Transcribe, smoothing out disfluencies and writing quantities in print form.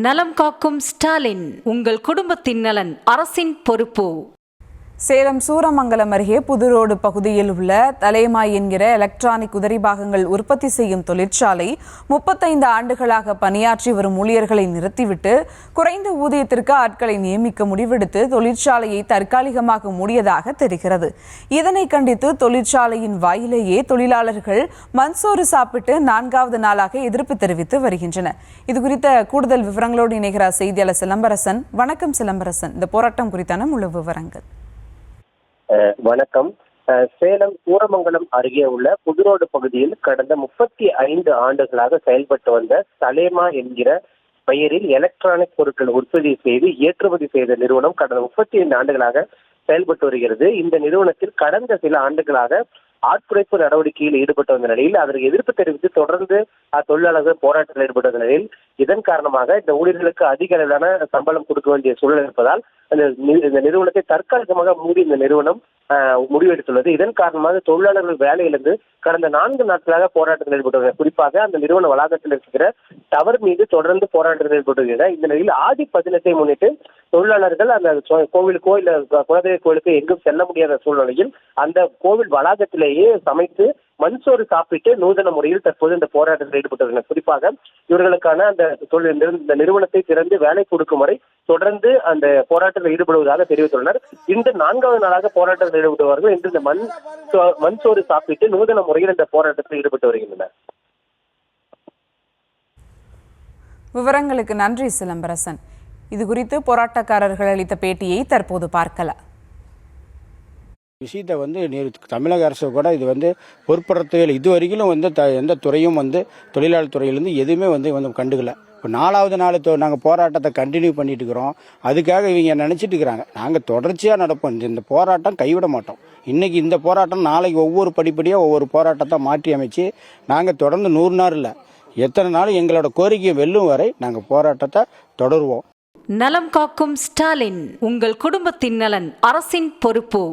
நலம் காக்கும் ஸ்டாலின், உங்கள் குடும்பத்தின் நலன் அரசின் பொறுப்பு. சேலம் சூரமங்கலம் அருகே புதுரோடு பகுதியில் உள்ள தலைமாய் என்கிற எலக்ட்ரானிக் உதிரி பாகங்கள் உற்பத்தி செய்யும் தொழிற்சாலை 35 ஆண்டுகளாக பணியாற்றி வரும் ஊழியர்களை நிறுத்திவிட்டு குறைந்த ஊதியத்திற்கு ஆட்களை நியமிக்க முடிவெடுத்து தொழிற்சாலையை தற்காலிகமாக மூடியதாக தெரிகிறது. இதனை கண்டித்து தொழிற்சாலையின் வாயிலேயே தொழிலாளர்கள் மண்சோறு சாப்பிட்டு 4வது நாளாக எதிர்ப்பு தெரிவித்து வருகின்றனர். இதுகுறித்த கூடுதல் விவரங்களோடு இணைகிறார் செய்தியாளர் சிலம்பரசன். வணக்கம் சிலம்பரசன், இந்த போராட்டம் குறித்தான முழு விவரங்கள். வணக்கம். சேலம் சூரமங்கலம் அருகே உள்ள புதுரோடு பகுதியில் கடந்த 35 ஆண்டுகளாக செயல்பட்டு வந்த சலேமா என்கிற பெயரில் எலக்ட்ரானிக் பொருட்கள் உற்பத்தி செய்து ஏற்றுமதி செய்த நிறுவனம் கடந்த 35 ஆண்டுகளாக செயல்பட்டு வருகிறது. இந்த நிறுவனத்தில் கடந்த சில ஆண்டுகளாக ஆட்குறைப்பு நடவடிக்கையில் ஈடுபட்டு வந்த நிலையில் அதற்கு எதிர்ப்பு தெரிவித்து தொடர்ந்து தொழிலாளர்கள் போராட்டத்தில் ஈடுபட்ட நிலையில் இதன் காரணமாக இந்த ஊழியர்களுக்கு அதிக அளவிலான சம்பளம் கொடுக்க வேண்டிய சூழல் இருப்பதால் இந்த நிறுவனத்தை தற்காலிகமாக மூடி இந்த நிறுவனம் முடிவெடுத்துள்ளது. இதன் காரணமாக தொழிலாளர்கள் வேலையிலிருந்து கடந்த 4 நாட்களாக போராட்டத்தில் ஈடுபட்டுள்ளனர். குறிப்பாக அந்த நிறுவன வளாகத்தில் இருக்கிற டவர் மீது தொடர்ந்து போராட்டத்தில் ஈடுபட்டுள்ளனர். இந்த நிலையில் ஆடி 18 முன்னிட்டு தொழிலாளர்கள் அந்த கோவிலுக்கோ இல்ல குலதெய்வ கோவிலுக்கு எங்கும் செல்ல முடியாத சூழ்நிலையில் அந்த கோவில் வளாகத்திலேயே சமைத்து மண்சோறு சாப்பிட்டு நூதன முறையில் தற்போது இந்த போராட்டத்தில் ஈடுபட்டுள்ளனர். குறிப்பாக இவர்களுக்கான அந்த இந்த நிறுவனத்தை திறந்து வேலை கொடுக்கும் வரை தொடர்ந்து அந்த போராட்டத்தில் ஈடுபடுவதாக தெரிவித்துள்ளனர். இன்று 4வது நாளாக போராட்டத்தில் ஈடுபடுவார்கள். இன்று இந்த மண்சோறு சாப்பிட்டு நூதன முறையில் இந்த போராட்டத்தில் ஈடுபட்டு வருகின்றனர். விவரங்களுக்கு நன்றி சிலம்பரசன். இது குறித்து போராட்டக்காரர்கள் அளித்த பேட்டியை தற்போது பார்க்கலாம். விஷயத்தை தமிழக அரசு கூட இது பொறுப்படுத்துகள் இதுவரைக்கும் எந்த துறையும் தொழிலாளர் துறையிலேருந்து எதுவுமே கண்டுக்கல. இப்போ 4வது நாள் நாங்கள் போராட்டத்தை கண்டினியூ பண்ணிட்டு இருக்கிறோம். அதுக்காக இவங்க நினச்சிட்டு இருக்கிறாங்க நாங்கள் தொடர்ச்சியாக நடப்போம், இந்த போராட்டம் கைவிட மாட்டோம். இன்னைக்கு இந்த போராட்டம் நாளைக்கு ஒவ்வொரு படிப்படியாக ஒவ்வொரு போராட்டத்தை மாற்றி அமைச்சு நாங்கள் தொடர்ந்து 100 நாள் இல்லை எத்தனை நாள் எங்களோட கோரிக்கையை வெல்லும் வரை நாங்கள் போராட்டத்தை தொடருவோம். நலம் காக்கும் ஸ்டாலின், உங்கள் குடும்பத்தின் நலன் அரசின் பொறுப்பு.